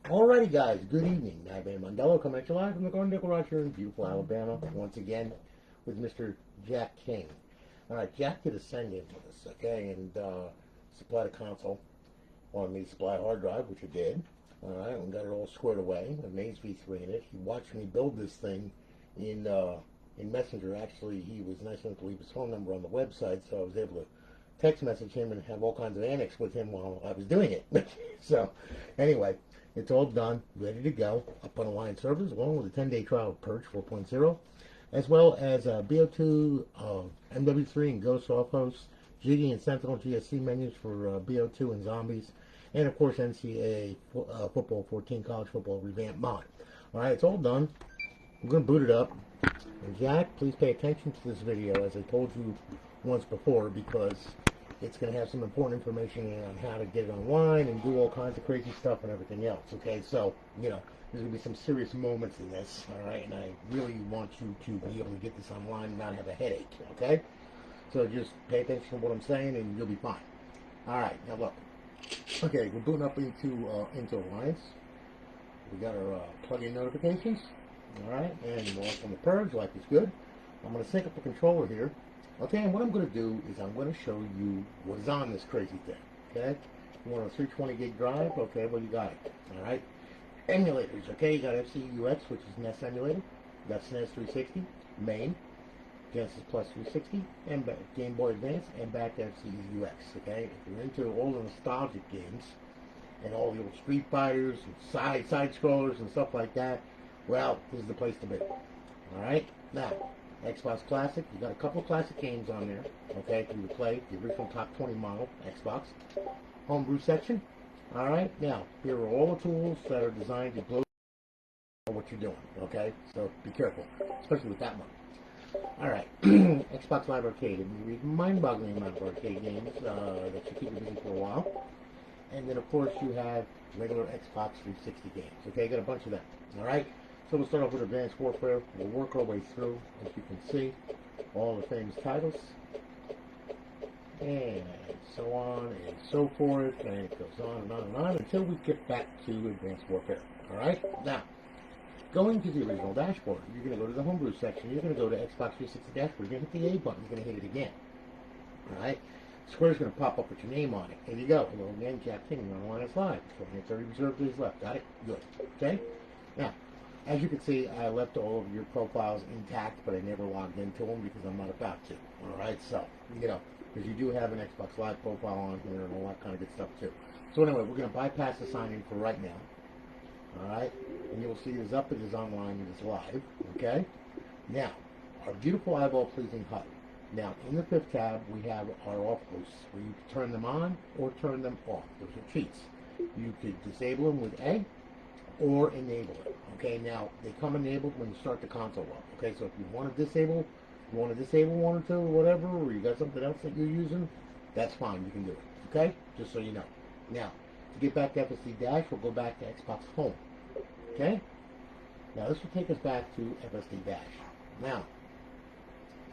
Alrighty, guys, good evening. I've been Mondello coming at you live from the Garden Garage here in beautiful Alabama, once again with Mr. Jack King. Alright, Jack did a send in for us, okay, and supplied a console. Wanted me to supply a hard drive, which I did. Alright, and got it all squared away, a mains V3 in it. He watched me build this thing in Messenger. Actually, he was nice enough to leave his phone number on the website, so I was able to text message him and have all kinds of annex with him while I was doing it. So, anyway, it's all done, ready to go, up on Alliance servers, along with a 10-day trial of Purge 4.0, as well as BO2, MW3, and Ghost Offhosts, Jiggy and Sentinel Gsc menus for BO2 and Zombies, and of course NCAA Football 14 College Football Revamped Mod. Alright, it's all done. I'm going to boot it up. And Jack, please pay attention to this video, as I told you once before, because it's going to have some important information on how to get it online and do all kinds of crazy stuff and everything else, okay? So, you know, there's going to be some serious moments in this, all right? And I really want you to be able to get this online and not have a headache, okay? So just pay attention to what I'm saying and you'll be fine. All right, now look. Okay, we're booting up into Alliance. We got our plug-in notifications, all right? And we're off on the Purge, life is good. I'm going to sync up the controller here. Okay, and what I'm going to do is I'm going to show you what is on this crazy thing, okay? You want a 320 gig drive? Okay, well, you got it, all right? Emulators, okay? You got FCUX, which is NES emulator. You got SNES 360, main, Genesis Plus 360, and Game Boy Advance, and back to FCUX, okay? If you're into all the nostalgic games and all the old Street Fighters and side-scrollers and stuff like that, well, this is the place to be, all right? Now, Xbox Classic, you got a couple of classic games on there, okay, for you to play, the original top 20 model Xbox. Homebrew section, alright, now, here are all the tools that are designed to blow what you're doing, okay, so be careful, especially with that one. Alright, Xbox Live Arcade, you read mind-boggling amount of arcade games that should keep you busy for a while. And then, of course, you have regular Xbox 360 games, okay, got a bunch of them, alright. So we'll start off with Advanced Warfare. We'll work our way through, as you can see, all the famous titles, and so on and so forth, and it goes on and on and on until we get back to Advanced Warfare. Alright? Now, going to the original dashboard, you're going to go to the Homebrew section, you're going to go to Xbox 360 dashboard, you're going to hit the A button, you're going to hit it again. Alright? Square's going to pop up with your name on it. There you go. Hello again, Jack King, you're on Alliance Live. 30 reserved days left. Got it? Good. Okay? Now, as you can see, I left all of your profiles intact, but I never logged into them because I'm not about to. Alright, so, you know, because you do have an Xbox Live profile on here and all that kind of good stuff too. So anyway, we're going to bypass the sign-in for right now. Alright, and you'll see it is up, it is online, it is live. Okay? Now, our beautiful eyeball-pleasing HUD. Now, in the fifth tab, we have our off-hosts, where you can turn them on or turn them off. Those are cheats. You could disable them with A, or enable it. Okay, now they come enabled when you start the console up. Okay, so if you want to disable one or two or whatever, or you got something else that you're using, that's fine, you can do it. Okay, just so you know. Now, to get back to FSD Dash, we'll go back to Xbox Home. Okay, now this will take us back to FSD Dash. Now,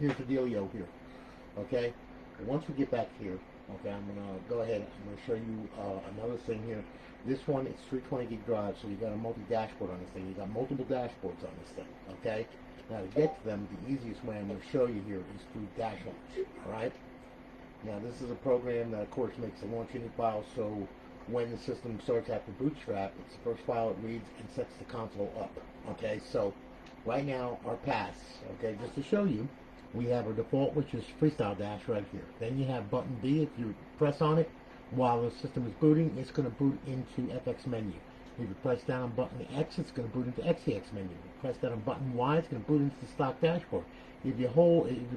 here's the dealio here. Okay, once we get back here, okay, I'm going to go ahead, I'm going to show you another thing here. This one is 320 gig drive, so you got a multi-dashboard on this thing. You got multiple dashboards on this thing, okay? Now to get to them, the easiest way I'm going to show you here is through Dash Launch, alright? Now this is a program that of course makes a launch init file, so when the system starts after bootstrap, it's the first file it reads and sets the console up, okay? So right now, our paths, okay, just to show you, we have our default, which is Freestyle Dash right here. Then you have button B. If you press on it while the system is booting, it's going to boot into FX menu. If you press down on button X, it's going to boot into XEX menu. If you press down on button Y, it's going to boot into the stock dashboard. If you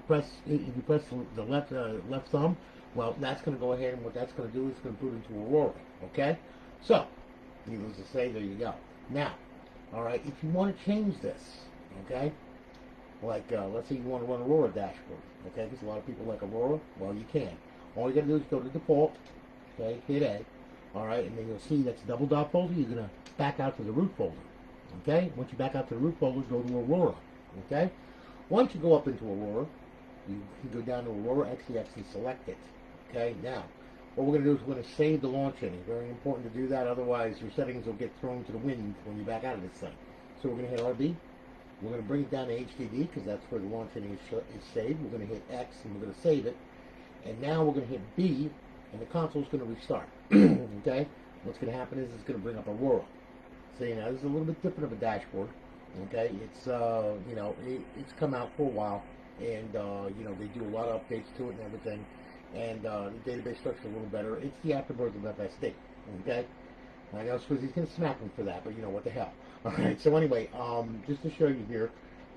press the left thumb, well, that's going to go ahead, and what that's going to do is going to boot into Aurora. Okay, so needless to say, there you go. Now, all right, if you want to change this, okay. Like, let's say you want to run Aurora dashboard, okay, because a lot of people like Aurora, well, you can. All you got to do is go to default, okay, hit A, all right, and then you'll see that's double dot folder. You're going to back out to the root folder, okay? Once you back out to the root folder, go to Aurora, okay? Once you go up into Aurora, you go down to Aurora XEX and select it, okay? Now, what we're going to do is we're going to save the launch inning. Very important to do that, otherwise your settings will get thrown to the wind when you back out of this thing. So we're going to hit RB. We're going to bring it down to HDD because that's where the launch inning is saved. We're going to hit X and we're going to save it. And now we're going to hit B, and the console's going to restart. Okay? What's going to happen is it's going to bring up Aurora. So, you know, this is a little bit different of a dashboard. Okay? It's, you know, it's come out for a while, and, you know, they do a lot of updates to it and everything. And the database structure is a little better. It's the afterbirth of FSD. Okay? I know Swizzy's going to smack me for that, but you know, what the hell. Alright, so anyway, just to show you here,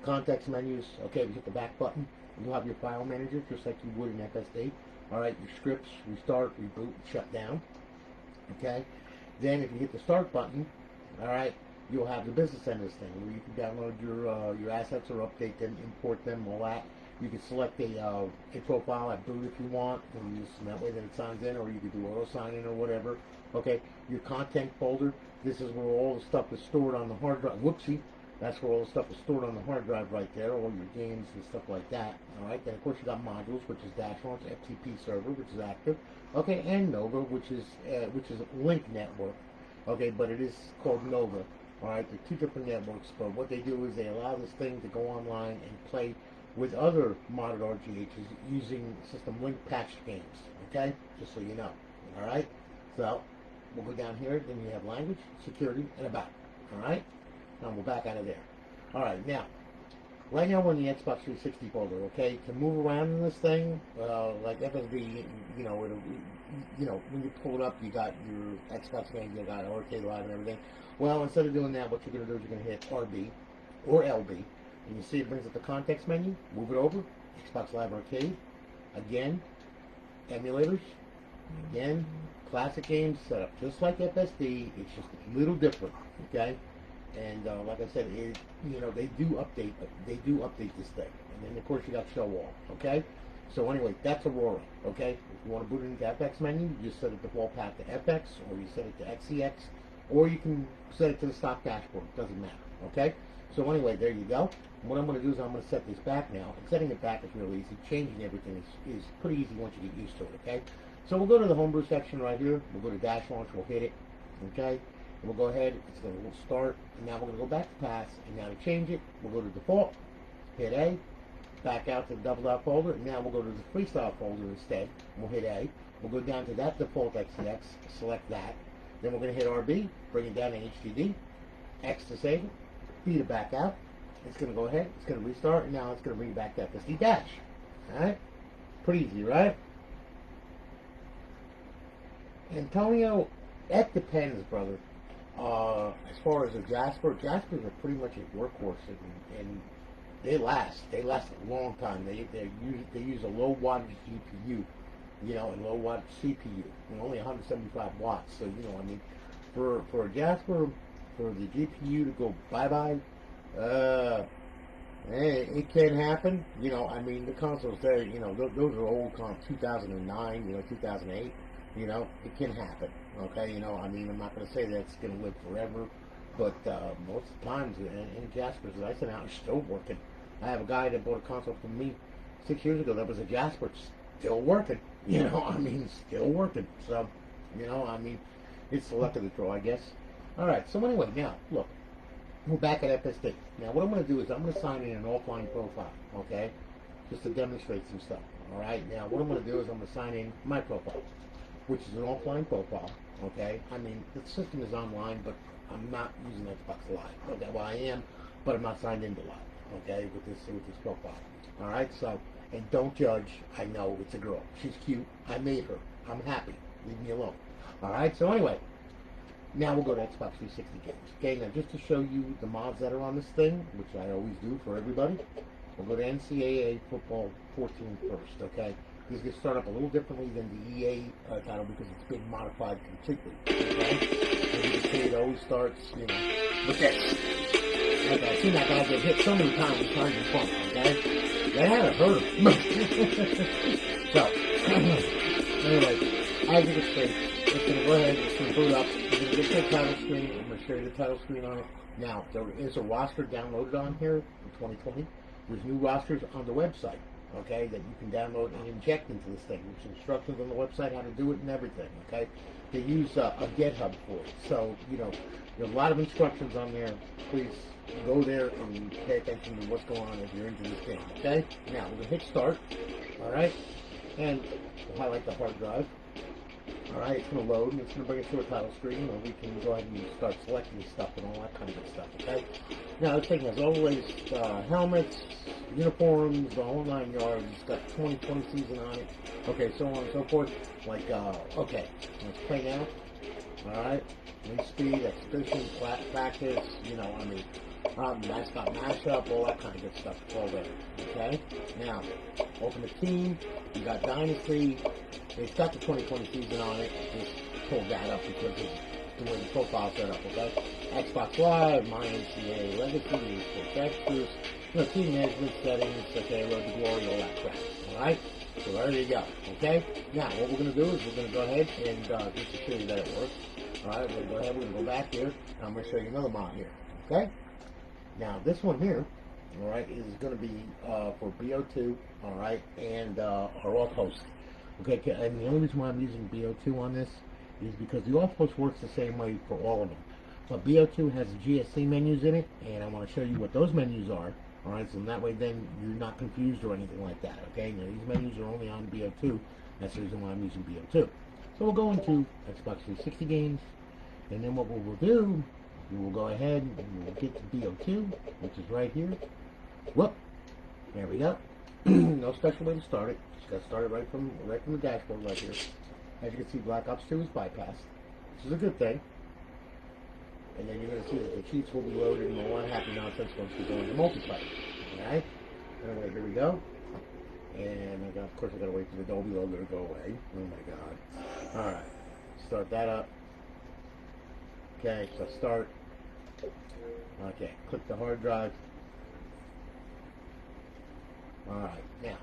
context menus. Okay, we hit the back button. You'll have your file manager just like you would in FSD. Alright, your scripts, restart, reboot, shut down. Okay, then if you hit the start button, alright, you'll have the business end of this thing where you can download your assets or update them, import them, all that. You can select a profile at boot if you want, and use that way that it signs in, or you can do auto sign in or whatever. Okay, your content folder, this is where all the stuff is stored on the hard drive. Whoopsie, that's where all the stuff is stored on the hard drive right there, all your games and stuff like that. Alright, then of course you got modules, which is Dash Launch, FTP server, which is active. Okay, and Nova, which is Link Network. Okay, but it is called Nova. Alright, they're two different networks, but what they do is they allow this thing to go online and play with other modded RGHs using system link patched games. Okay, just so you know. Alright, so we'll go down here, then you have language, security, and about. Alright, now we'll back out of there. Alright, now, right now we're in the Xbox 360 folder, okay? To move around in this thing, like FSD, you know, when you pull it up, you got your Xbox games, you got Arcade Live and everything. Well, instead of doing that, what you're going to do is you're going to hit RB or LB, and you see it brings up the context menu. Move it over, Xbox Live Arcade, again, emulators, again, classic games set up just like FSD. It's just a little different, okay? And like I said, you know, they do update this thing. And then of course you got show all, okay? So anyway, that's Aurora, okay? If you want to boot it into FX menu, you just set a default path to FX, or you set it to XEX, or you can set it to the stock dashboard. It doesn't matter, okay? So anyway, there you go. And what I'm going to do is I'm going to set this back now. And setting it back is really easy. Changing everything is pretty easy once you get used to it, okay? So we'll go to the homebrew section right here. We'll go to Dash Launch. We'll hit it, okay? And we'll go ahead. It's going to start. And now we're going to go back to pass. And now to change it, we'll go to default. Hit A. Back out to the double dot folder. And now we'll go to the freestyle folder instead. We'll hit A. We'll go down to that default XEX. Select that. Then we're going to hit RB. Bring it down to HDD. X to save it. B to back out. It's going to go ahead. It's going to restart. And now it's going to bring back that FSD dash. Alright? Pretty easy, right? Antonio, that depends, brother. As far as a Jaspers are pretty much a workhorse, and they last. They last a long time. They use a low wattage GPU, you know, and low wattage CPU, and only 175 watts. So you know, I mean, for a Jasper, for the GPU to go bye-bye, it can happen. You know, I mean, the consoles there, you know, those are old consoles, 2009, you know, 2008. You know, it can happen, okay? You know, I mean, I'm not going to say that it's going to live forever, but most of the times, in Jaspers that I sent out, are still working. I have a guy that bought a console from me 6 years ago that was a Jasper, still working. You know, I mean, still working. So, you know, I mean, it's the luck of the draw, I guess. All right, so anyway, now, look, we're back at FSD. Now, what I'm going to do is I'm going to sign in an offline profile, okay, just to demonstrate some stuff. All right, now, what I'm going to do is I'm going to sign in my profile, which is an offline profile, okay? I mean, the system is online, but I'm not using Xbox Live. Okay, well, I am, but I'm not signed into Live, okay, with this profile. All right, so, and don't judge. I know it's a girl. She's cute. I made her. I'm happy. Leave me alone. All right, so anyway, now we'll go to Xbox 360 games. Okay, now just to show you the mods that are on this thing, which I always do for everybody, we'll go to NCAA Football 14 first, okay? These get started up a little differently than the EA title because it's been modified completely. Okay? As you can see, it always starts, you know, with this. Okay, I've seen that guy get hit so many times, it's not even fun, okay? That had to hurt him. So, anyway, as you can see, it's going to go ahead, it's going to boot up. You're going to get to the title screen. I'm going to show you the title screen on it. Now, there is a roster downloaded on here in 2020. There's new rosters on the website. okay, that you can download and inject into this thing. There's instructions on the website how to do it and everything, okay? They use a GitHub for it. So, you know, there's a lot of instructions on there. Please go there and pay attention to what's going on if you're into this game, okay? Now, we're going to hit start, all right? And we'll highlight the hard drive. All right, it's going to load, and it's going to bring us to a title screen where we can go ahead and start selecting stuff and all that kind of good stuff, okay? Now, this thing has all the latest helmets, uniforms, the whole 9 yards. It's got 2020 season on it, okay, so on and so forth. Like, okay, let's play now. All right, wind speed, expedition, practice, you know, I mean, mascot mashup, all that kind of good stuff. It's all there, okay? Now, open the team. You got Dynasty. It's got the 2020 season on it. Just pull that up because it's the way the profile set up, okay? Xbox Live, My NCAA Legacy, Sports Extras, you know, team management settings, okay, Road to Glory, all that crap, all right? So there you go, okay? Now, what we're going to do is we're going to go ahead and just to show you that it works. All right, we're going to go ahead, we're going to go back here, and I'm going to show you another mod here, okay? Now, this one here, all right, is going to be for BO2, all right, and our Offhosts. Okay, and the only reason why I'm using BO2 on this is because the Offhost works the same way for all of them. But BO2 has GSC menus in it, and I want to show you what those menus are, all right, so that way then you're not confused or anything like that, okay? Now, these menus are only on BO2. That's the reason why I'm using BO2. So we'll go into Xbox 360 games, and then what we will do, we will go ahead and we'll get to BO2, which is right here. Whoop, there we go. No special way to start it. Just got started right from the dashboard right here. As you can see, Black Ops 2 is bypassed, which is a good thing. And then you're going to see that the cheats will be loaded and all that happy nonsense once we go into multiplayer. Alright? Anyway, here we go. And of course I gotta wait for the Dolby logo to go away. Oh my god. Alright. Start that up. Okay, so start. Okay, click the hard drive. Alright, now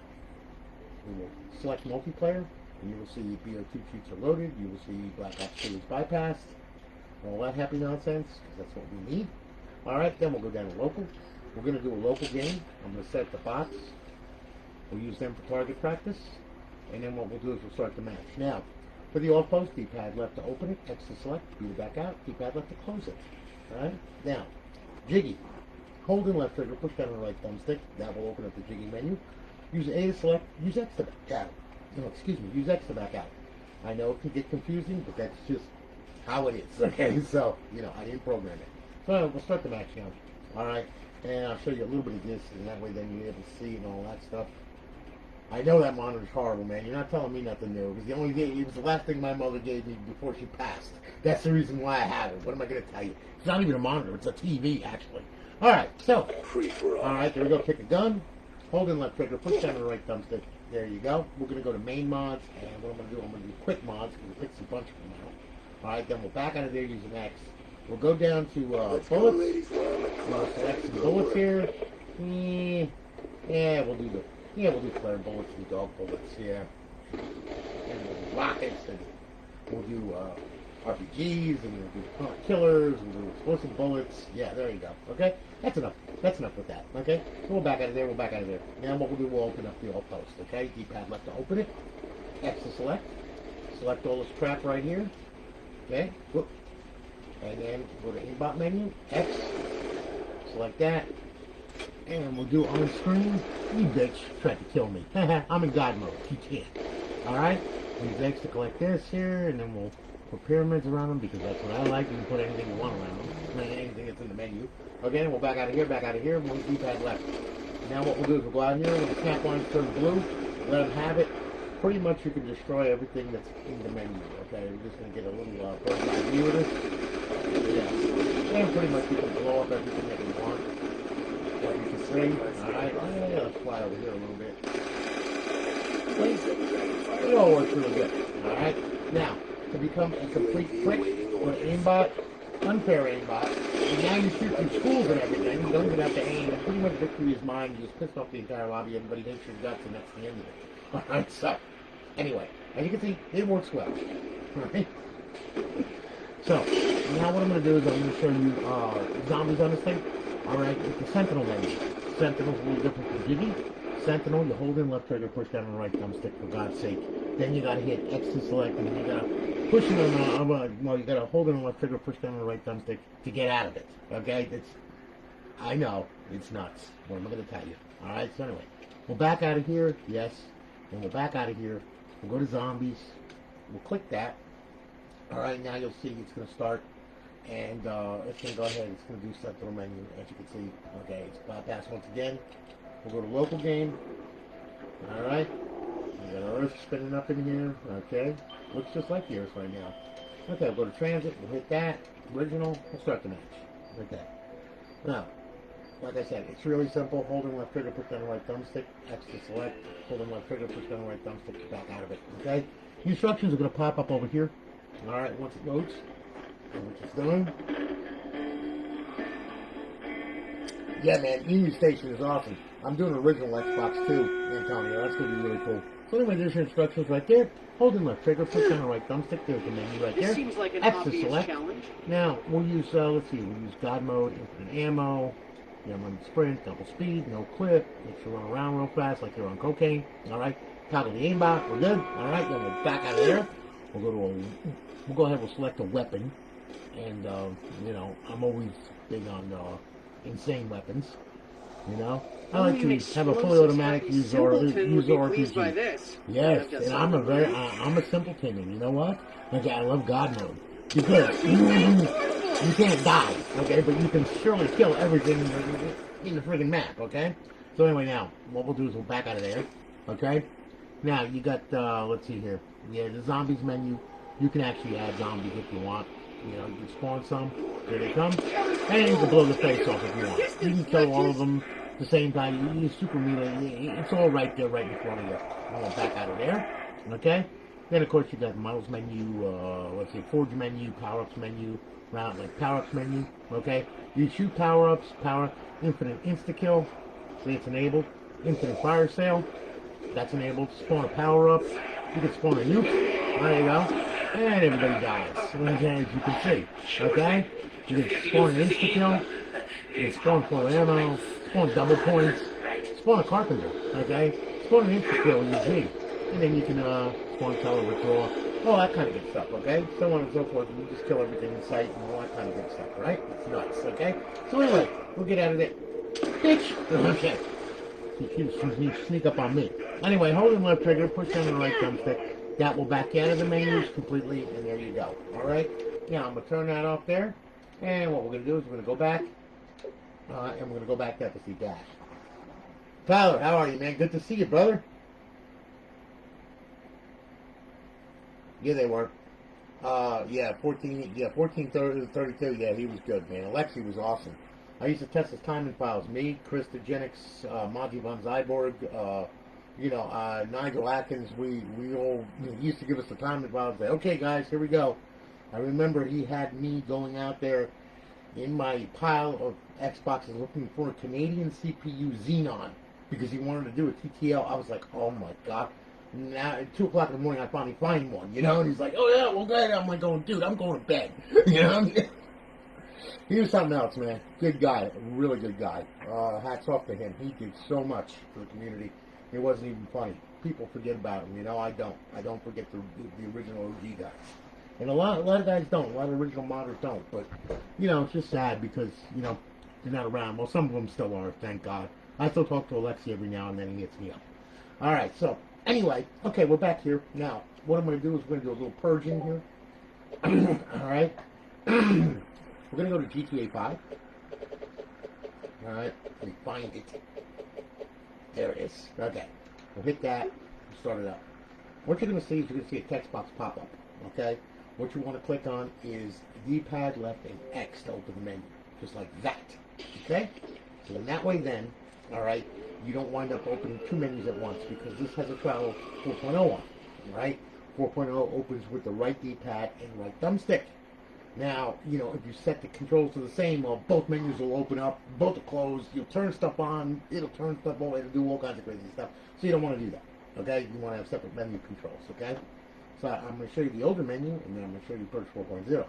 we will select multiplayer and you will see BO2 cheats are loaded. You will see Black Ops 2 is bypassed. All that happy nonsense, because that's what we need. Alright, then we'll go down to local. We're going to do a local game. I'm going to set the bots. We'll use them for target practice. And then what we'll do is we'll start the match. Now, for the Offhosts, D-pad left to open it, X to select, B to back out, D-pad left to close it. Alright? Now, Jiggy. Hold and left trigger, push down the right thumbstick. That will open up the Jiggy menu. Use A to select, use X to back out. No, excuse me, use X to back out. I know it can get confusing, but that's just how it is, okay? So, you know, I didn't program it. So, we'll start the match now. Alright? And I'll show you a little bit of this, and that way then you're able to see and all that stuff. I know that monitor's horrible, man. You're not telling me nothing new. It was the last thing my mother gave me before she passed. That's the reason why I have it. What am I going to tell you? It's not even a monitor. It's a TV, actually. Alright, so. Alright, there we go. Pick a gun. Hold in left trigger. Push down the right thumbstick. There you go. We're going to go to main mods. And what I'm going to do, I'm going to do quick mods, because it picks a bunch of them out. Alright, then we'll back out of there using X. We'll go down to bullets. We'll select some bullets here. Yeah, we'll do flare bullets and dog bullets, yeah. And we'll do rockets, and we'll do RPGs, and we'll do killers, and we'll do explosive bullets. Yeah, there you go. Okay? That's enough. That's enough with that. Okay? So we'll back out of there, Now what we'll do, we'll open up the Offhost, okay? D-pad left to open it. X to select. Select all this crap right here. Okay? Whoop. And then go to aimbot menu. X. Select that. And we'll do on screen. You bitch tried to kill me. I'm in God mode. You can't. Alright? Use X to collect this here, and then we'll put pyramids around them because that's what I like. You can put anything you want around them. Anything that's in the menu. Okay, we'll back out of here, and we'll D-pad left. Now what we'll do is we'll go out here, when the snap lines turn blue, let them have it. Pretty much you can destroy everything that's in the menu. Okay, we're just going to get a little bird's eye view of this. Yeah. And pretty much you can blow up everything that you want. What you can see. Alright, let's fly over here a little bit. It all works really good. Alright, now, to become a complete prick with aimbot, unfair aimbot, and now you shoot through schools and everything, you don't even have to aim, and pretty much victory is mine, you just pissed off the entire lobby, everybody hates your guts, and that's the end of it. Alright, so, anyway, as you can see, it works well. Alright? So, now what I'm going to do is I'm going to show you zombies on this thing. Alright, with the Sentinel menu. Sentinel's a little different from Jiggy. Sentinel, you hold in left trigger, push down on the right thumbstick, for God's sake. Then you gotta hit X to select, and then you gotta push it on well, you gotta hold in left trigger, push down on the right thumbstick to get out of it. Okay? I know, it's nuts. What am I gonna tell you? Alright, so anyway. We'll back out of here, yes. Then we'll back out of here. We'll go to zombies. We'll click that. Alright, now you'll see it's gonna start. And it's going to go ahead, it's going to do Sentinel menu, as you can see. Okay, it's bypass once again. We'll go to local game. Alright. We got our Earth spinning up in here. Okay. Looks just like the Earth right now. Okay, we'll go to transit. We'll hit that. Original. We'll start the match. Okay. Now, like I said, it's really simple. Holding left trigger, push down the right thumbstick. X to select. Holding left trigger, push down the right thumbstick to back out of it. Okay? The instructions are going to pop up over here. Alright, once it loads. Which is done. Yeah, man, EU Station is awesome. I'm doing original Xbox too, Antonio. That's going to be really cool. So anyway, there's your instructions right there. Holding left trigger, push down the right thumbstick. There's the menu right there. Seems like an X to obvious select. challenge. Now, we'll use, let's see, we'll use God mode, infinite ammo, unlimited sprint, double speed, no clip. Make sure you run around real fast like you're on cocaine. Alright, toggle the aimbot. We're good. Alright, then we'll back out of there. We'll go ahead, we'll select a weapon. And, you know, I'm always big on insane weapons, you know. I like to have a fully automatic use RPG. Yes, and I'm a simpleton, and you know what? Okay, I love God mode. Because you can't die, okay, but you can surely kill everything in the friggin' map, okay? So anyway, now, what we'll do is we'll back out of there, okay? Now, you got, let's see here. Yeah, the zombies menu. You can actually add zombies if you want. You know, you can spawn some, here they come, and you can blow the face off if you want. You can kill all of them at the same time. You super melee, it's all right there, right in front of you. I'm going to back out of there, okay? Then, of course, you got models menu, let's see, Forge menu, power-ups menu, power-ups menu, okay? You shoot power-ups, infinite insta-kill, see it's enabled, infinite fire sale, that's enabled, spawn a power-up, you can spawn a nuke, there you go. And everybody dies, as you can see, okay? You can spawn an insta-kill, you can spawn full ammo, spawn double points, spawn a carpenter, okay? Spawn an insta-kill, use me. And then you can spawn tele withdraw, all that kind of good stuff, okay? So on and so forth, and you just kill everything in sight and all that kind of good stuff, right? It's nuts, okay? So anyway, we'll get out of there. Bitch! Okay. She sneak up on me. Anyway, holding left trigger, push down the right thumbstick. That will back you out of the menus completely, and there you go. Alright? Now, I'm going to turn that off there. And what we're going to do is we're going to go back. And we're going to go back there to see Dash. Tyler, how are you, man? Good to see you, brother. Yeah, they were. 1432. Yeah, he was good, man. Alexi was awesome. I used to test his timing files. Me, Chris DeGenix, Monty von Zyborg, Nigel Atkins, we all used to give us the timing files. Say, okay, guys, here we go. I remember he had me going out there in my pile of Xboxes looking for a Canadian CPU Xenon because he wanted to do a TTL. I was like, oh my god. Now, at 2 o'clock in the morning, I finally find one, you know? And he's like, oh yeah, well, good. I'm like, going, dude, I'm going to bed. You know? He was something else, man. Good guy. Really good guy. Hats off to him. He did so much for the community. It wasn't even funny. People forget about him, you know? I don't. I don't forget the original OG guys. And a lot of guys don't. A lot of original modders don't. But, you know, it's just sad because, you know, they're not around. Well, some of them still are, thank God. I still talk to Alexi every now and then. He hits me up. All right, so, anyway. Okay, we're back here. Now, what I'm going to do is we're going to do a little purge in here. All right? We're going to go to GTA 5. All right, let me find it. There it is. Okay, we'll hit that. We'll start it up. What you're going to see is you're going to see a text box pop up. Okay, what you want to click on is D-pad left and X to open the menu, just like that. Okay, so in that way, then, all right, you don't wind up opening two menus at once because this has a trial 4.0 on it. All right, 4.0 opens with the right D-pad and right thumbstick. Now, you know, if you set the controls to the same, well, both menus will open up, both will close, you'll turn stuff on, it'll turn stuff on, it'll do all kinds of crazy stuff. So you don't want to do that, okay? You want to have separate menu controls, okay? So I'm going to show you the older menu, and then I'm going to show you Purge 4.0.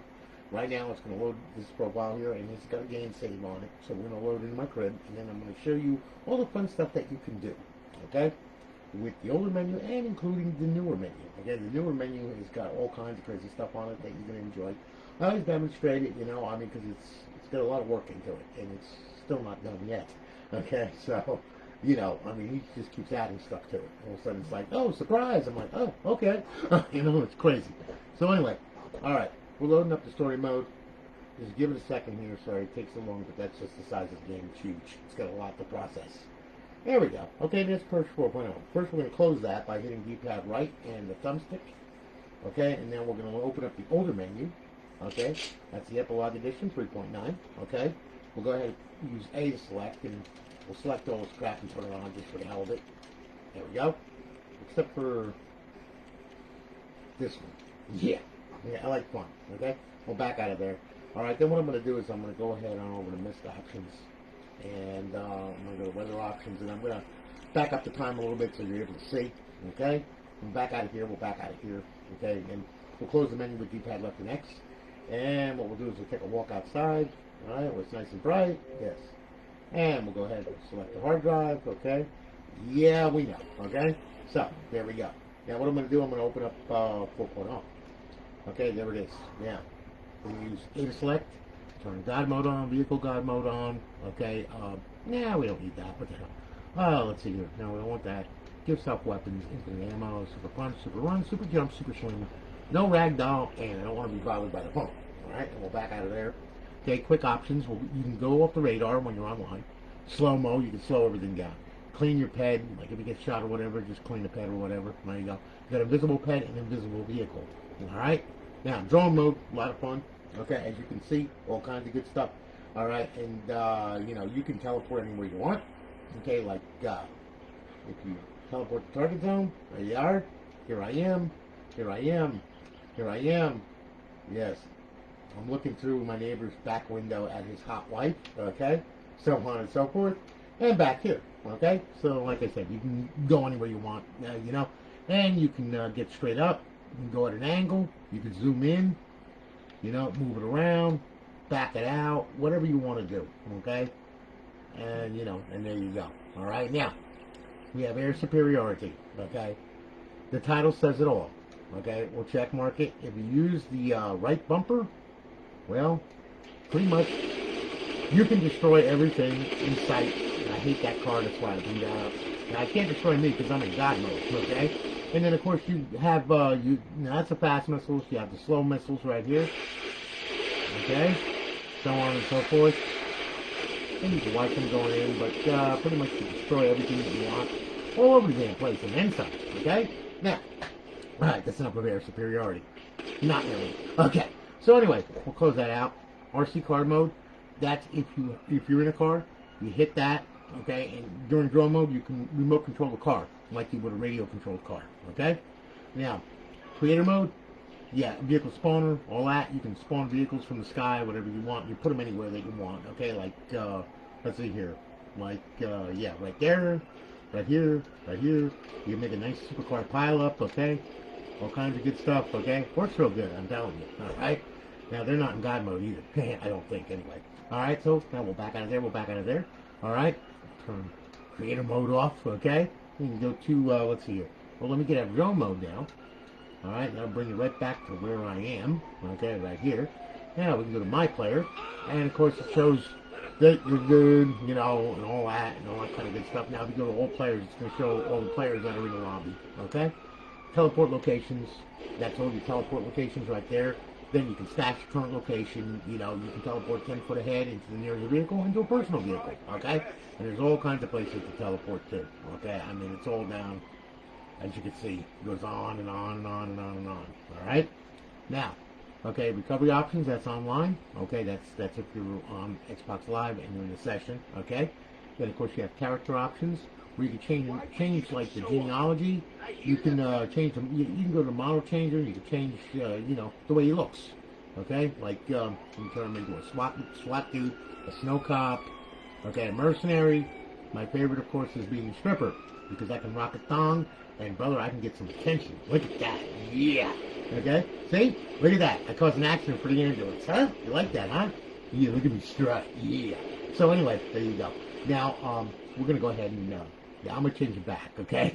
Right now, it's going to load this profile here, and it's got a game save on it. So we're going to load into my crib, and then I'm going to show you all the fun stuff that you can do, okay? With the older menu and including the newer menu. Again, the newer menu has got all kinds of crazy stuff on it that you're going to enjoy. I always demonstrate it, you know, I mean, because it's got a lot of work into it, and it's still not done yet, okay? So, you know, I mean, he just keeps adding stuff to it. All of a sudden, it's like, oh, surprise! I'm like, oh, okay. You know, it's crazy. So anyway, all right, we're loading up the story mode. Just give it a second here. Sorry, it takes so long, but that's just the size of the game. It's huge. It's got a lot to process. There we go. Okay, that's Purge 4.0. First, we're going to close that by hitting D-pad right and the thumbstick. Okay, and then we're going to open up the older menu. Okay, that's the Epilogue Edition 3.9. Okay, we'll go ahead and use A to select, and we'll select all this crap and put it on just for the hell of it. There we go. Except for this one. Yeah, I like fun. Okay, we'll back out of there. All right, then what I'm going to do is I'm going to go ahead on over to Mist Options. And I'm going to go to Weather Options, and I'm going to back up the time a little bit so you're able to see, okay? We'll back out of here, we'll back out of here, okay? And we'll close the menu with D-pad left and X. And what we'll do is we'll take a walk outside, all right, where it's nice and bright, yes. And we'll go ahead and select the hard drive, okay? Yeah, we know, okay? So, there we go. Now what I'm going to do, I'm going to open up 4.0. Okay, there it is. Now, we're going to use A to select. Turn God mode on, vehicle God mode on, okay, yeah, we don't need that, what the hell, let's see here, no, we don't want that, give self weapons, infinite ammo, super punch, super run, super jump, super swing, no ragdoll, and I don't want to be bothered by the phone, alright, and we'll back out of there. Okay, quick options, you can go off the radar when you're online, slow-mo, you can slow everything down, clean your ped, like if you get shot or whatever, just clean the ped or whatever, there you go, you got invisible ped and invisible vehicle, alright, now, drone mode, a lot of fun. Okay, as you can see, all kinds of good stuff. All right, and you know, you can teleport anywhere you want. Okay, like if you teleport to target zone, there you are. Here I am. Here I am. Here I am. Yes, I'm looking through my neighbor's back window at his hot wife. Okay, so on and so forth, and back here. Okay, so like I said, you can go anywhere you want. You know, and you can get straight up. You can go at an angle. You can zoom in. You know, move it around, back it out, whatever you want to do, okay? And, you know, and there you go. All right, now, we have air superiority, okay? The title says it all, okay? We'll check mark it. If you use the right bumper, well, pretty much, you can destroy everything in sight. And I hate that car, that's why I blew that up. Now, I can't destroy me because I'm in God mode, okay? And then, of course, you have, now that's the fast missiles. You have the slow missiles right here. Okay? So on and so forth. And you can watch them going in, but pretty much you destroy everything that you want all over the damn place and then some. Okay? Now, alright, that's enough of air superiority. Not really. Okay. So anyway, we'll close that out. RC car mode. That's if you're in a car, you hit that. Okay, and during drone mode, you can remote control the car, like you would a radio-controlled car, okay? Now, creator mode, yeah, vehicle spawner, all that, you can spawn vehicles from the sky, whatever you want, you put them anywhere that you want, okay? Like, let's see here, like, yeah, right there, right here, you make a nice supercar pile-up, okay? All kinds of good stuff, okay? Works real good, I'm telling you, alright? Now, they're not in God mode either, I don't think, anyway. Alright, so, now we'll back out of there, alright? Turn creator mode off, okay? You can go to, let's see here. Well, let me get a drone mode now. Alright, that'll bring you right back to where I am. Okay, right here. Now we can go to my player. And of course it shows that you're good, you know, and all that kind of good stuff. Now if you go to all players, it's going to show all the players that are in the lobby. Okay? Teleport locations. That's all your teleport locations right there. Then you can stash your current location, you know, you can teleport 10 foot ahead into the nearest vehicle, into a personal vehicle, okay? And there's all kinds of places to teleport to, okay? I mean, it's all down, as you can see, it goes on and on and on and on and on, all right? Now, okay, recovery options, that's online, okay? That's if you're on Xbox Live and you're in a session, okay? Then, of course, you have character options, where you can change like the genealogy. You can change them. You can go to model changer. You can change, you know, the way he looks. Okay, like you can turn him into a SWAT dude, a snow cop. Okay, a mercenary. My favorite, of course, is being a stripper because I can rock a thong, and brother, I can get some attention. Look at that, yeah. Okay, see, look at that. I caused an accident for the ambulance, huh? You like that, huh? Yeah, look at me strut, yeah. So anyway, there you go. Now, we're gonna go ahead and Yeah, I'm gonna change it back, okay?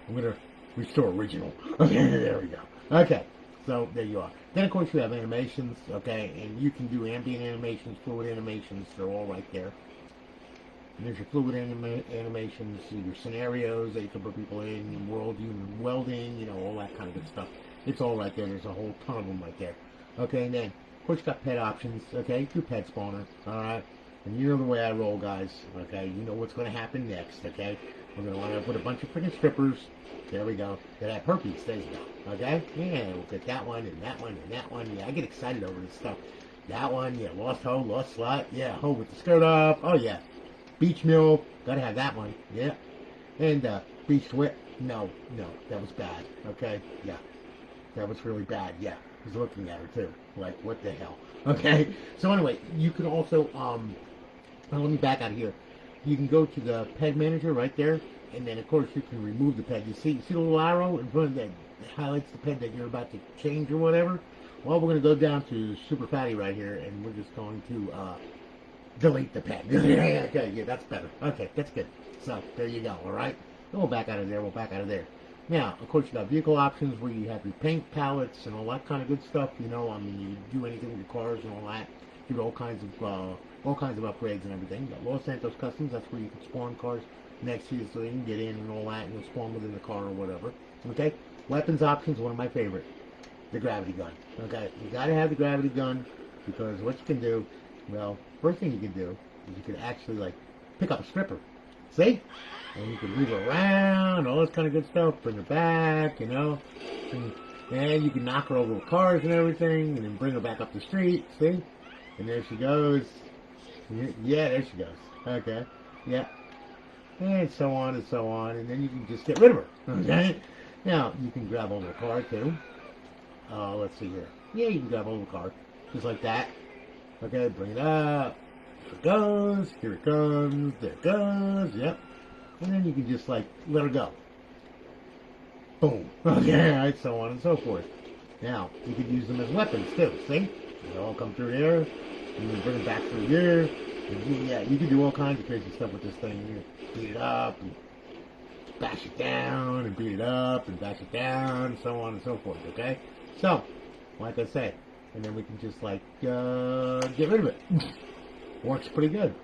I'm gonna restore original. Okay, there we go. Okay, so there you are. Then of course you have animations, okay, and you can do ambient animations, fluid animations. They're all right there. And there's your fluid animations, your scenarios that you can put people in, your world unit welding, all that kind of good stuff. It's all right there. There's a whole ton of them right there. Okay, and then of course you got pet options. Okay, do pet spawner. All right. And you know the way I roll, guys, okay? You know what's going to happen next, okay? We're going to want to put a bunch of freaking strippers, there we go, that have herpes, there you go, okay? Yeah, we'll get that one, and that one, and that one. Yeah, I get excited over this stuff. That one, yeah, lost hoe, lost slut, yeah, hoe with the skirt up, oh yeah. Beach mule, got to have that one, yeah. And beach whip, no, that was bad, okay? Yeah, that was really bad, yeah. I was looking at her, too, like, what the hell, okay? So anyway, you can also, let me back out of here. You can go to the pet manager right there, and then of course you can remove the pet. You see the little arrow in front of that highlights the pet that you're about to change or whatever? Well, we're going to go down to Super Fatty right here, and we're just going to delete the pet. Okay, yeah, that's better. Okay, that's good. So, there you go, alright? We'll back out of there, we'll back out of there. Now, of course, you got vehicle options where you have your paint palettes and all that kind of good stuff. You do anything with your cars and all that. Give all kinds of upgrades and everything. You got Los Santos Customs, that's where you can spawn cars next to you so you can get in and all that, and you'll spawn within the car or whatever. Okay? Weapons options, one of my favorite. The gravity gun. Okay? You gotta have the gravity gun because what you can do, well, first thing you can do is you can actually, like, pick up a stripper. See? And you can move her around, all this kind of good stuff, bring her back, and you can knock her over with cars and everything, and then bring her back up the street, see? And there she goes. Yeah, there she goes. Okay. Yeah. And so on and so on. And then you can just get rid of her. Okay? Now, you can grab hold of the car, too. Let's see here. Yeah, you can grab hold of the car. Just like that. Okay, bring it up. Here it goes. Here it comes. There it goes. Yep. And then you can just, like, let her go. Boom. Okay, right, so on and so forth. Now, you could use them as weapons, too. See? They all come through here. You can bring it back through here. And yeah, you can do all kinds of crazy stuff with this thing. You can beat it up, and bash it down, and beat it up, and bash it down, and so on and so forth, okay? So, like I said, and then we can just, like, get rid of it. Works pretty good.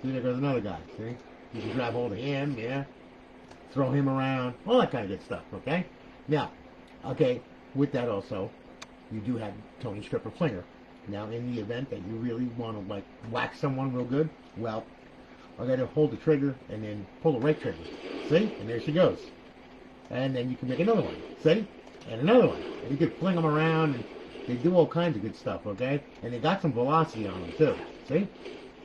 See, there goes another guy, see? You can grab hold of him, yeah? Throw him around, all that kind of good stuff, okay? Now, okay, with that also, you do have Tony Stripper Flinger. Now, in the event that you really want to, like, whack someone real good, well, I got to hold the trigger and then pull the right trigger. See? And there she goes. And then you can make another one. See? And another one. And you can fling them around, and they do all kinds of good stuff, okay? And they got some velocity on them, too. See?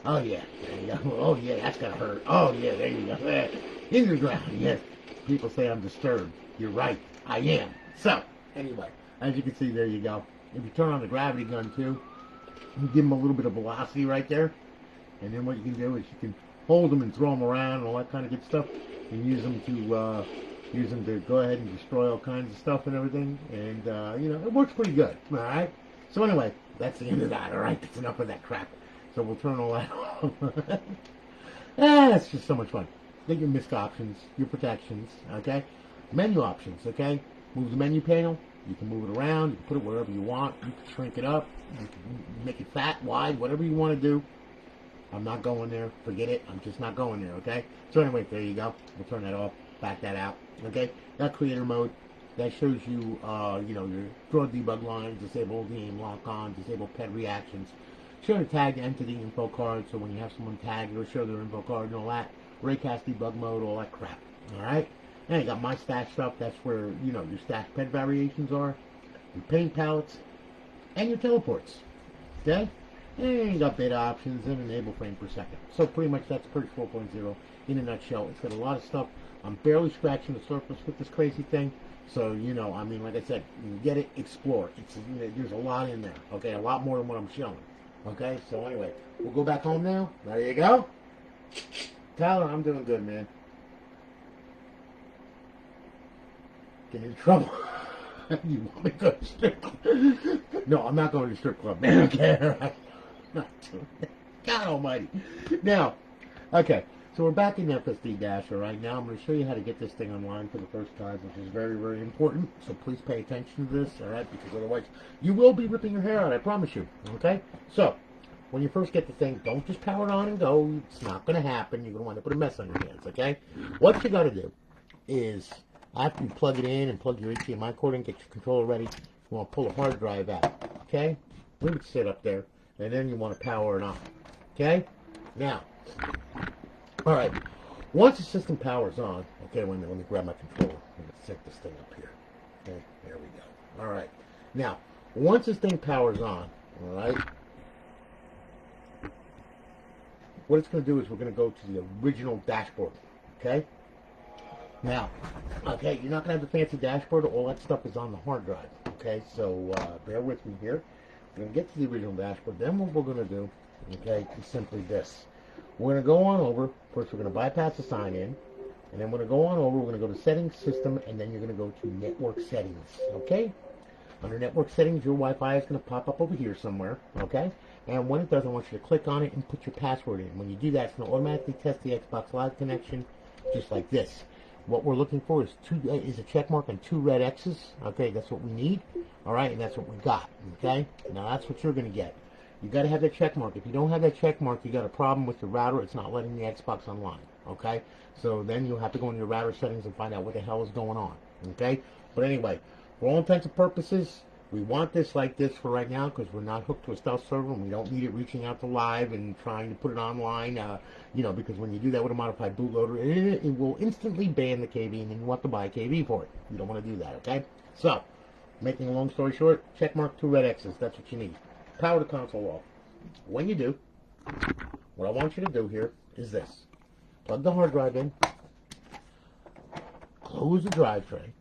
Oh, yeah. There you go. Oh, yeah, that's going to hurt. Oh, yeah, there you go. In the ground, yes. People say I'm disturbed. You're right. I am. So, anyway, as you can see, there you go. If you turn on the gravity gun, too, you give them a little bit of velocity right there. And then what you can do is you can hold them and throw them around and all that kind of good stuff. And use them to go ahead and destroy all kinds of stuff and everything. And, it works pretty good. All right? So anyway, that's the end of that. All right? That's enough of that crap. So we'll turn all that off. It's just so much fun. Get your misc options, your protections, okay? Menu options, okay? Move the menu panel. You can move it around. You can put it wherever you want. You can shrink it up. You can make it fat, wide, whatever you want to do. I'm not going there. Forget it. I'm just not going there, okay? So anyway, there you go. We'll turn that off. Back that out, okay? That creator mode, that shows you, your draw debug lines, disable the aim lock on, disable pet reactions. Show the tag entity info card, so when you have someone tagged, it'll show their info card and all that. Raycast debug mode, all that crap, alright? And you got my stash stuff. That's where, your stash pet variations are. Your paint palettes. And your teleports. Okay? And you got beta options and enable frame per second. So pretty much that's Purge 4.0 in a nutshell. It's got a lot of stuff. I'm barely scratching the surface with this crazy thing. So, like I said, you get it, explore. There's a lot in there. Okay? A lot more than what I'm showing. Okay? So anyway, we'll go back home now. There you go. Tyler, I'm doing good, man. Get in trouble. You want me to go to strip club? No, I'm not going to strip club, man. Okay, all right. Not doing that. God almighty. Now, okay. So we're back in FSD Dasher right now. I'm going to show you how to get this thing online for the first time, which is very, very important. So please pay attention to this, all right? Because otherwise you will be ripping your hair out, I promise you, okay? So when you first get the thing, don't just power it on and go. It's not going to happen. You're going to wind up with a mess on your hands, okay? What you got to do is, after you plug it in and plug your HDMI cord in, get your controller ready, you want to pull a hard drive out, okay? Leave it sit up there, and then you want to power it on, okay? Now, all right, once the system powers on, okay, let me grab my controller. I'm going to set this thing up here, okay? There we go. All right. Now, once this thing powers on, all right, what it's going to do is we're going to go to the original dashboard, okay? Now, okay, you're not going to have the fancy dashboard. All that stuff is on the hard drive, okay? So bear with me here. We're going to get to the original dashboard. Then what we're going to do, okay, is simply this. We're going to go on over. First, we're going to bypass the sign-in. And then we're going to go on over. We're going to go to Settings, System, and then you're going to go to Network Settings, okay? Under Network Settings, your Wi-Fi is going to pop up over here somewhere, okay? And when it does, I want you to click on it and put your password in. When you do that, it's going to automatically test the Xbox Live connection, just like this. What we're looking for is a check mark and 2 red X's. Okay, that's what we need. All right, and that's what we got. Okay, now that's what you're going to get. You got to have that check mark. If you don't have that check mark, you got a problem with your router. It's not letting the Xbox online. Okay, so then you'll have to go in your router settings and find out what the hell is going on. Okay, but anyway, for all intents and purposes, we want this like this for right now because we're not hooked to a stealth server and we don't need it reaching out to live and trying to put it online, you know, because when you do that with a modified bootloader, it will instantly ban the KV and then you want to buy a KV for it. You don't want to do that, okay? So, making a long story short, check mark 2 red X's. That's what you need. Power the console off. When you do, what I want you to do here is this. Plug the hard drive in. Close the drive tray.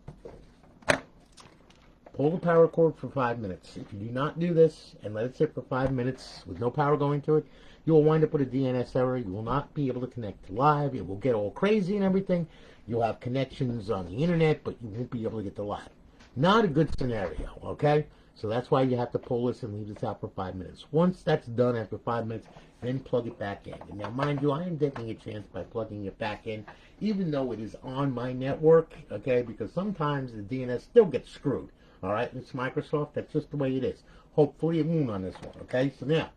Pull the power cord for 5 minutes. If you do not do this and let it sit for 5 minutes with no power going to it, you will wind up with a DNS error. You will not be able to connect to live. It will get all crazy and everything. You'll have connections on the internet, but you won't be able to get to live. Not a good scenario, okay? So that's why you have to pull this and leave this out for 5 minutes. Once that's done after 5 minutes, then plug it back in. And now, mind you, I am taking a chance by plugging it back in, even though it is on my network, okay? Because sometimes the DNS still gets screwed. All right, it's Microsoft. That's just the way it is. Hopefully it won't on this one, okay? So now,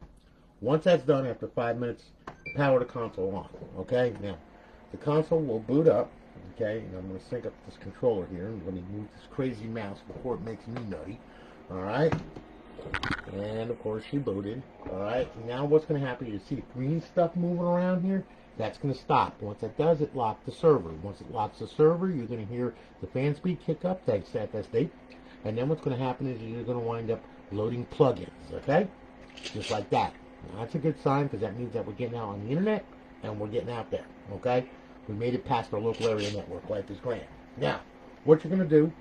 once that's done after 5 minutes, power the console on, okay? Now, the console will boot up, okay? And I'm going to sync up this controller here. I'm going to move this crazy mouse before it makes me nutty, all right? And, of course, she booted, all right? Now what's going to happen, you see green stuff moving around here? That's going to stop. Once it does, it locks the server. Once it locks the server, you're going to hear the fan speed kick up, thanks to FSD. And then what's going to happen is you're going to wind up loading plugins, okay? Just like that. Now, that's a good sign because that means that we're getting out on the internet and we're getting out there, okay? We made it past our local area network. Life is grand. Now, what you're going to do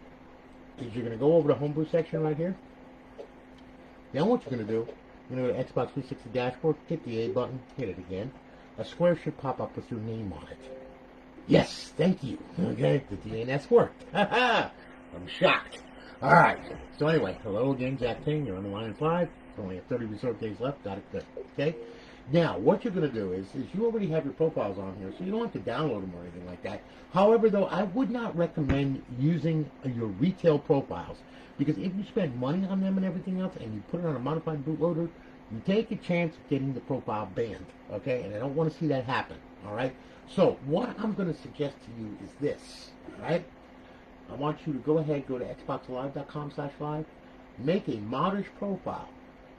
is you're going to go over to Homebrew section right here. Now what you're going to do, you're going to go to Xbox 360 dashboard, hit the A button, hit it again. A square should pop up with your name on it. Yes, thank you. Okay, the DNS worked. I'm shocked. All right. So anyway, hello again, Jack Ting. You're on the line in 5. Only have 30 reserve days left. Got it good. Okay. Now, what you're going to do is you already have your profiles on here, so you don't have to download them or anything like that. However, though, I would not recommend using your retail profiles because if you spend money on them and everything else, and you put it on a modified bootloader, you take a chance of getting the profile banned. Okay, and I don't want to see that happen. All right. So what I'm going to suggest to you is this. All right. I want you to go ahead, go to xboxlive.com/live, make a modish profile,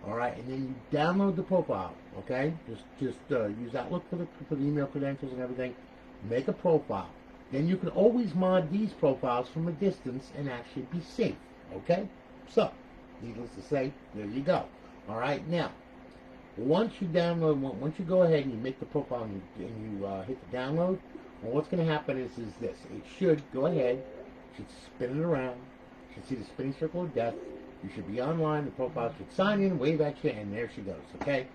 all right, and then you download the profile, okay? Just use Outlook for the email credentials and everything. Make a profile. Then you can always mod these profiles from a distance and actually be safe, okay? So, needless to say, there you go. All right, now, once you go ahead and you make the profile and you hit the download, well, what's going to happen is this. It should go ahead. Should spin it around. You should see the spinning circle of death. You should be online. The profile should sign in, wave at you, and there she goes. Okay.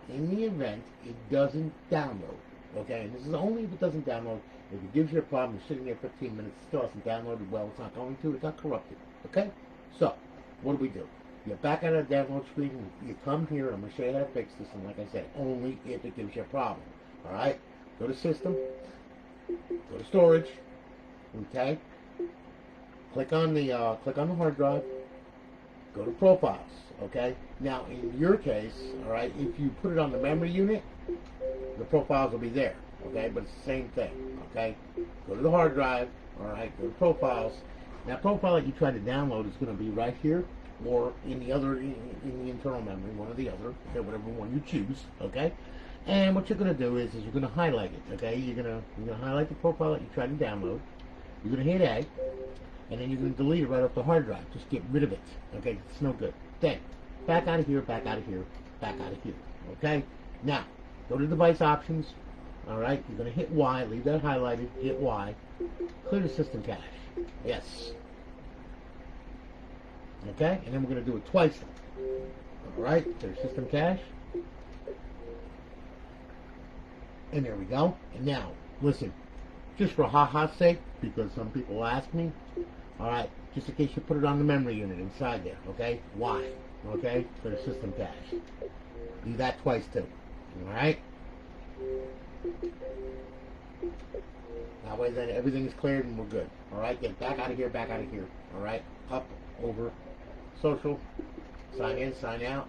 In the event it doesn't download, okay, and this is only if it doesn't download. If it gives you a problem, you're sitting there 15 minutes, it still hasn't downloaded well. It's not going to. It got corrupted. Okay. So what do? You back out of the download screen. You come here. I'm going to show you how to fix this. And like I said, only if it gives you a problem. All right. go to System, go to Storage, okay? Click on the hard drive, go to Profiles, okay? Now, in your case, all right, if you put it on the memory unit, the profiles will be there, okay? But it's the same thing, okay? Go to the hard drive, all right, go to Profiles. Now, profile that you try to download is going to be right here or in the other, in the internal memory, one or the other, okay, whatever one you choose, okay? And what you're going to do is you're going to highlight it, okay? You're going to highlight the profile that you tried to download. You're going to hit A, and then you're going to delete it right off the hard drive. Just get rid of it, okay? It's no good. Then, back out of here, back out of here, back out of here, okay? Now, go to Device Options, all right? You're going to hit Y, leave that highlighted, hit Y, clear the system cache. Yes. Okay, and then we're going to do it twice. All right, clear system cache. And there we go. And now, listen, just for ha-ha's sake, because some people ask me, all right, just in case you put it on the memory unit inside there, okay? Why? Okay, for the system cache. Do that twice too. All right. That way, then everything is cleared and we're good. All right, get back out of here, back out of here. All right, up, over, social, sign in, sign out.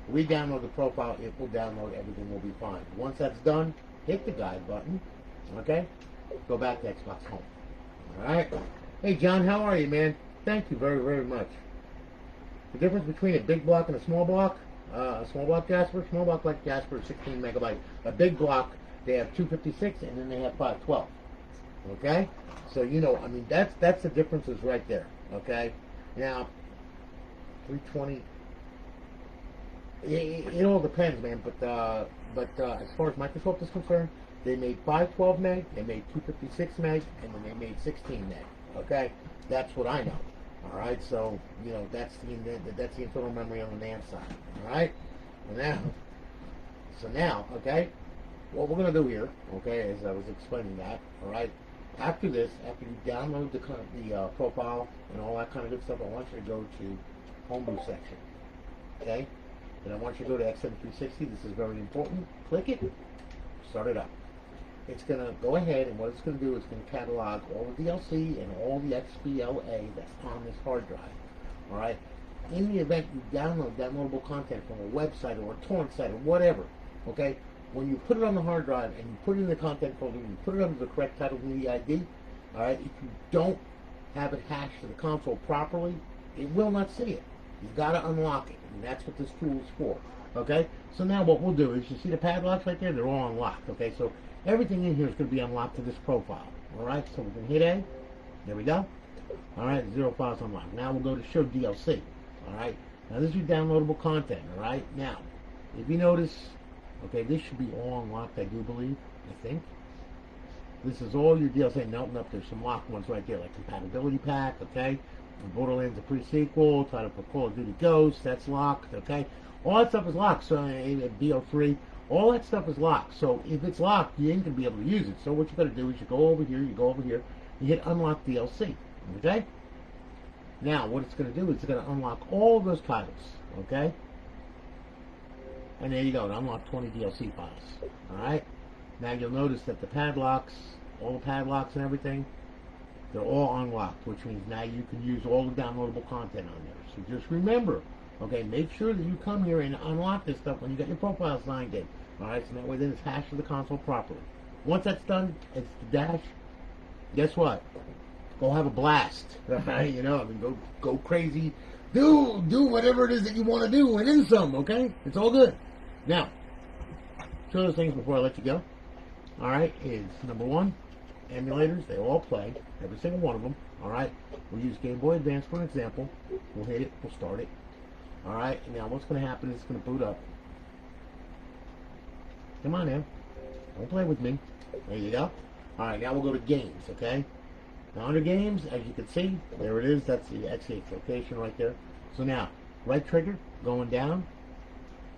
Re-download the profile. It will download. Everything will be fine. Once that's done, hit the guide button. Okay, go back to Xbox Home. All right. Hey, John, how are you, man? Thank you very, very much. The difference between a big block and a small block Jasper, small block like Jasper is 16 megabytes. A big block, they have 256 and then they have 512. Okay? So, you know, I mean, that's the differences right there. Okay? Now, 320, it all depends, man, but as far as Microsoft is concerned, they made 512 meg, they made 256 meg, and then they made 16 meg. Okay? That's what I know. All right, so you know that's the internal memory on the NAND side. All right, now, okay, what we're gonna do here, okay, as I was explaining that, all right, after this, after you download the profile and all that kind of good stuff, I want you to go to Homebrew section, okay, and I want you to go to X7360. This is very important. Click it, start it up. It's going to go ahead, and what it's going to do is going to catalog all the DLC and all the XBLA that's on this hard drive. All right? In the event you download downloadable content from a website or a torrent site or whatever, okay, when you put it on the hard drive and you put it in the content folder and you put it under the correct title media ID, all right, if you don't have it hashed to the console properly, it will not see it. You've got to unlock it, and that's what this tool is for. Okay? So now what we'll do is, you see the padlocks right there? They're all unlocked. Okay? So everything in here is going to be unlocked to this profile. Alright, so we can hit A. There we go. Alright, 0 files unlocked. Now we'll go to show DLC. Alright, now this is your downloadable content. Alright, now, if you notice, okay, this should be all unlocked, I do believe, I think. This is all your DLC. Nope, there's some locked ones right there, like compatibility pack, okay? Borderlands, a pre-sequel, title for Call of Duty Ghosts, that's locked, okay? All that stuff is locked, so BO3, all that stuff is locked. So if it's locked, you ain't going to be able to use it. So what you got to do is you go over here, you hit Unlock DLC, okay? Now, what it's going to do is it's going to unlock all those titles, okay? And there you go, it unlocked 20 DLC files, alright? Now you'll notice that the padlocks, all the padlocks and everything, they're all unlocked, which means now you can use all the downloadable content on there. So just remember, okay, make sure that you come here and unlock this stuff when you get your profile signed in. Alright, so that way then it's hashed to the console properly. Once that's done, it's the dash. Guess what? Go have a blast. Alright, you know, I mean, go crazy. Do whatever it is that you want to do and then some, okay? It's all good. Now, two other things before I let you go. Alright, is number one, emulators, they all play, every single one of them. Alright, we'll use Game Boy Advance for an example. We'll hit it, we'll start it. Alright, now what's going to happen is it's going to boot up. Come on now, don't play with me. There you go. Alright, now we'll go to games, okay? Now under games, as you can see, there it is, that's the X8 location right there. So now, right trigger, going down,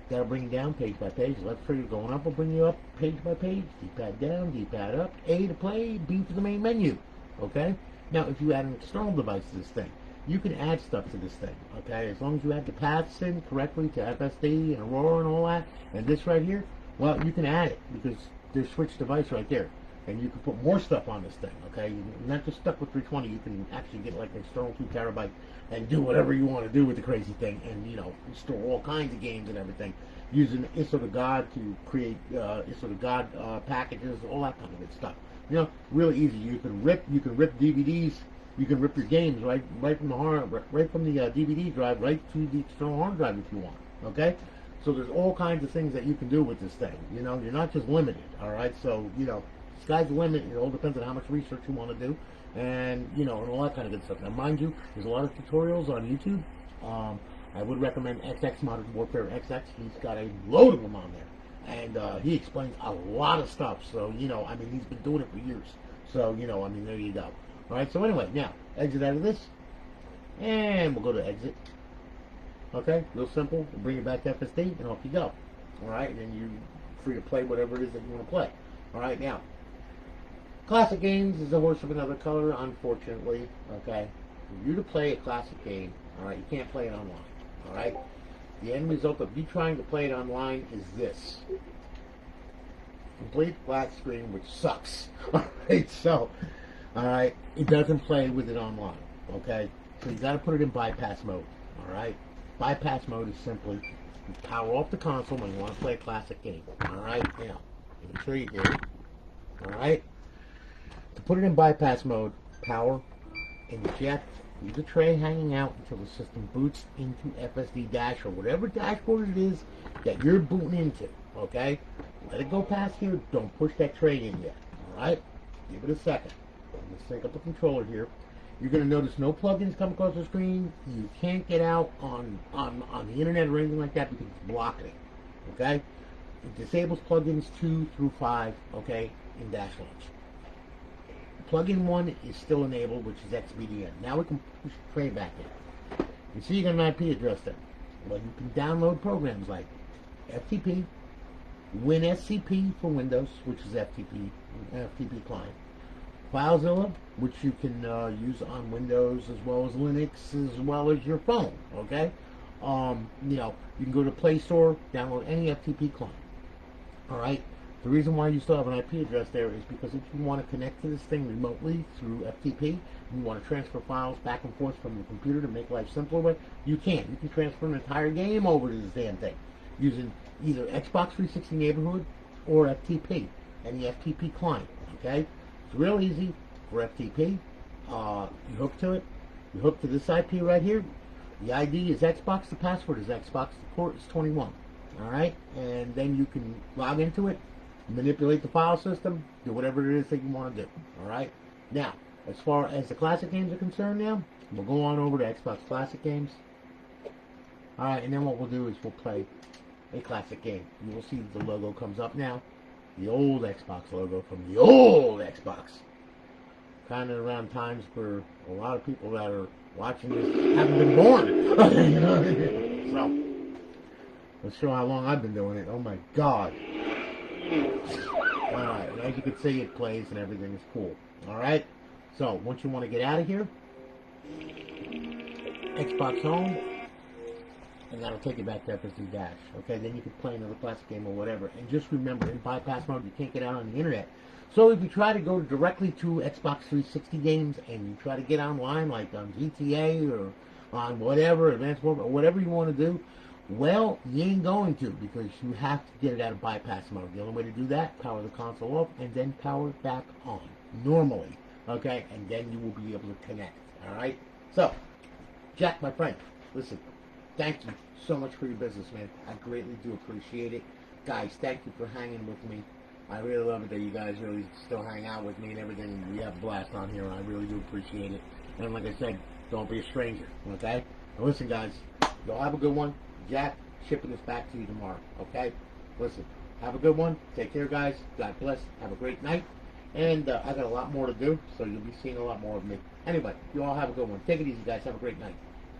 got to bring it down page by page. Left trigger going up will bring you up page by page. D-pad down, D-pad up. A to play, B for the main menu. Okay? Now, if you add an external device to this thing, you can add stuff to this thing. Okay? As long as you add the paths in correctly to FSD and Aurora and all that, and this right here, well, you can add it because there's switch device right there. And you can put more stuff on this thing, okay? You're not just stuck with 320. You can actually get like an external 2 terabyte and do whatever you want to do with the crazy thing, and you know, install all kinds of games and everything, using ISO to God to create ISO to God packages, all that kind of good stuff. You know, really easy. You can rip DVDs. You can rip your games right from the DVD drive right to the external hard drive if you want. Okay, so there's all kinds of things that you can do with this thing. You know, you're not just limited. All right, so you know. Sky's the limit. It all depends on how much research you want to do, and you know, and all that kind of good stuff. Now, mind you, there's a lot of tutorials on YouTube. I would recommend XX Modern Warfare XX. He's got a load of them on there, and he explains a lot of stuff. So you know, I mean, he's been doing it for years. So you know, I mean, there you go. All right. So anyway, now exit out of this, and we'll go to exit. Okay, real simple. We'll bring it back to FSD, and off you go. All right, and then you're free to play whatever it is that you want to play. All right, now. Classic games is a horse of another color, unfortunately, okay? For you to play a classic game, all right, you can't play it online, all right? The end result of you trying to play it online is this. Complete black screen, which sucks, all right? So, all right, it doesn't play with it online, okay? So you got to put it in bypass mode, all right? Bypass mode is simply you power off the console when you want to play a classic game, all right? Now, let me show you here, all right? To put it in bypass mode, power, inject, leave the tray hanging out until the system boots into FSD dash or whatever dashboard it is that you're booting into, okay? Let it go past here. Don't push that tray in yet, all right? Give it a second. Let's sync up the controller here. You're going to notice no plugins come across the screen. You can't get out on the internet or anything like that because it's blocking it, okay? It disables plugins 2 through 5, okay, in dash launch. Plugin 1 is still enabled, which is XBDN. Now we can push the tray back in. You see you got an IP address there. Well, you can download programs like FTP, WinSCP for Windows, which is FTP client, FileZilla, which you can use on Windows as well as Linux as well as your phone. Okay, you know, you can go to Play Store, download any FTP client. All right. The reason why you still have an IP address there is because if you want to connect to this thing remotely through FTP, you want to transfer files back and forth from your computer to make life simpler with, you can. You can transfer an entire game over to this damn thing using either Xbox 360 Neighborhood or FTP, any FTP client, okay? It's real easy for FTP. You hook to it. You hook to this IP right here. The ID is Xbox. The password is Xbox. The port is 21, all right? And then you can log into it, manipulate the file system, do whatever it is that you want to do, all right? Now, as far as the classic games are concerned now, we'll go on over to Xbox Classic Games. All right, and then what we'll do is we'll play a classic game. You will see the logo comes up now, the old Xbox logo from the old Xbox. Kind of around times where a lot of people that are watching this haven't been born. So, let's show how long I've been doing it. Oh my God. Alright, as you can see, it plays and everything is cool. Alright, so once you want to get out of here, Xbox Home, and that'll take you back to FSD Dash. Okay, then you can play another classic game or whatever. And just remember, in bypass mode, you can't get out on the internet. So if you try to go directly to Xbox 360 games and you try to get online, like on GTA or on whatever, Advanced Warfare, or whatever you want to do, well, you ain't going to, because you have to get it out of bypass mode. The only way to do that, power the console off and then power it back on normally, okay? And then you will be able to connect, all right? So, Jack, my friend, listen, thank you so much for your business, man. I greatly do appreciate it. Guys, thank you for hanging with me. I really love it that you guys really still hang out with me and everything. We have a blast on here, and I really do appreciate it. And like I said, don't be a stranger, okay? Now listen, guys, y'all have a good one. Jack, shipping this back to you tomorrow, okay? Listen, have a good one. Take care, guys. God bless. Have a great night. And I got a lot more to do, so you'll be seeing a lot more of me. Anyway, you all have a good one. Take it easy, guys. Have a great night.